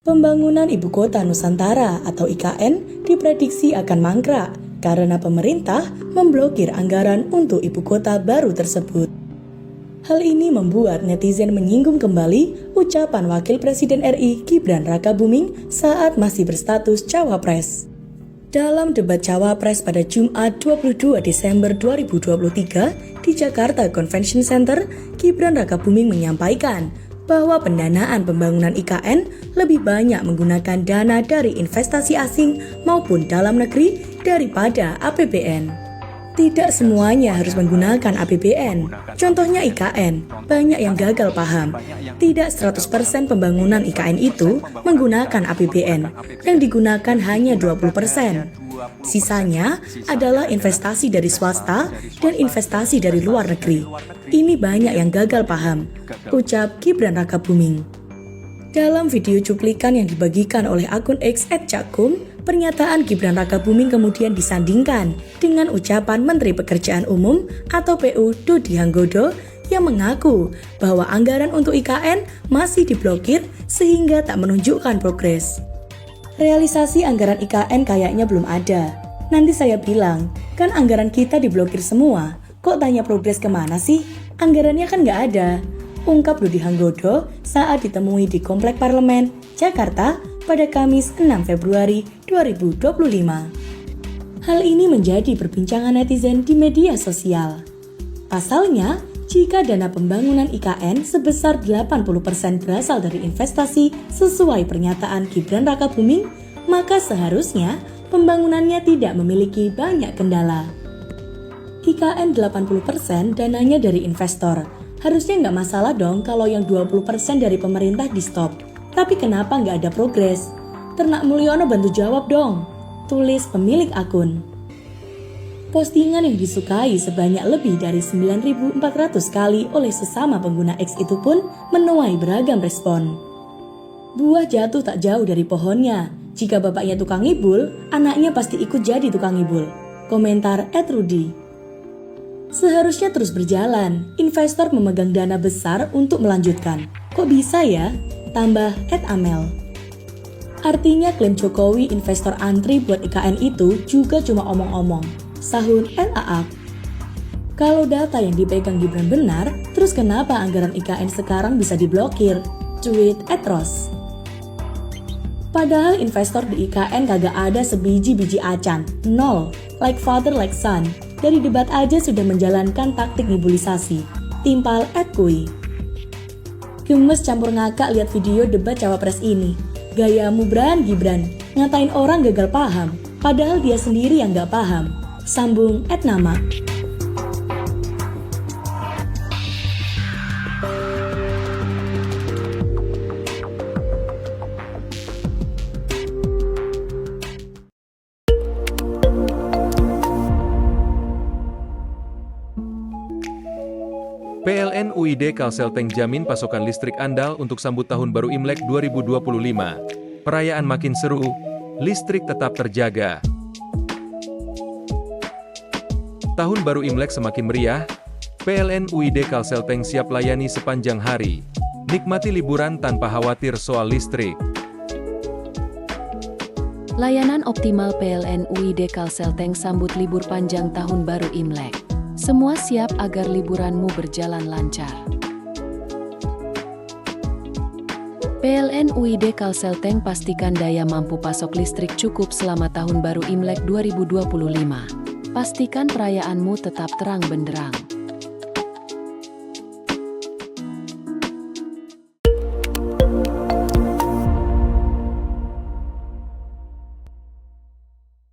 Pembangunan Ibu Kota Nusantara atau IKN diprediksi akan mangkrak karena pemerintah memblokir anggaran untuk ibu kota baru tersebut. Hal ini membuat netizen menyinggung kembali ucapan Wakil Presiden RI Gibran Rakabuming saat masih berstatus Cawapres. Dalam debat Cawapres pada Jumat 22 Desember 2023 di Jakarta Convention Center, Gibran Rakabuming menyampaikan bahwa pendanaan pembangunan IKN lebih banyak menggunakan dana dari investasi asing maupun dalam negeri daripada APBN. Tidak semuanya harus menggunakan APBN. Contohnya IKN, banyak yang gagal paham. Tidak 100% pembangunan IKN itu menggunakan APBN, yang digunakan hanya 20%. Sisanya adalah investasi dari swasta dan investasi dari luar negeri. Ini banyak yang gagal paham, ucap Gibran Rakabuming. Dalam video cuplikan yang dibagikan oleh akun X @cakum, pernyataan Gibran Rakabuming kemudian disandingkan dengan ucapan Menteri Pekerjaan Umum atau PU Dodi Hanggodo yang mengaku bahwa anggaran untuk IKN masih diblokir sehingga tak menunjukkan progres. Realisasi anggaran IKN kayaknya belum ada. Nanti saya bilang, kan anggaran kita diblokir semua. Kok tanya progres kemana sih? Anggarannya kan nggak ada. Ungkap Dodi Hanggodo saat ditemui di Komplek Parlemen, Jakarta pada Kamis 6 Februari 2025. Hal ini menjadi perbincangan netizen di media sosial. Pasalnya, jika dana pembangunan IKN sebesar 80% berasal dari investasi sesuai pernyataan Gibran Rakabuming, maka seharusnya pembangunannya tidak memiliki banyak kendala. IKN 80% dananya dari investor. Harusnya nggak masalah dong kalau yang 20% dari pemerintah di stop. Tapi kenapa nggak ada progres? Ternak Mulyono bantu jawab dong, tulis pemilik akun. Postingan yang disukai sebanyak lebih dari 9.400 kali oleh sesama pengguna X itu pun menuai beragam respon. Buah jatuh tak jauh dari pohonnya. Jika bapaknya tukang ngibul, anaknya pasti ikut jadi tukang ngibul. Komentar @Rudi. Seharusnya terus berjalan, investor memegang dana besar untuk melanjutkan. Kok bisa ya? Tambah @Amel. Artinya klaim Jokowi investor antri buat IKN itu juga cuma omong-omong. Sahur LAA. Kalau data yang dipegang Gibran benar, terus kenapa anggaran IKN sekarang bisa diblokir? Tweet @Ros. Padahal investor di IKN kagak ada sebiji-biji acan, nol, like father like son. Dari debat aja sudah menjalankan taktik nebulisasi. Timpal @Kui. Gemes campur ngakak lihat video debat Cawapres ini. Gayamu Gibran, ngatain orang gagal paham, padahal dia sendiri yang gak paham. Sambung @Nama. PLN UID Kalselteng jamin pasokan listrik andal untuk sambut Tahun Baru Imlek 2025. Perayaan makin seru, listrik tetap terjaga. Tahun Baru Imlek semakin meriah, PLN UID Kalselteng siap layani sepanjang hari. Nikmati liburan tanpa khawatir soal listrik. Layanan optimal PLN UID Kalselteng sambut libur panjang Tahun Baru Imlek. Semua siap agar liburanmu berjalan lancar. PLN UID Kalselteng pastikan daya mampu pasok listrik cukup selama Tahun Baru Imlek 2025. Pastikan perayaanmu tetap terang benderang.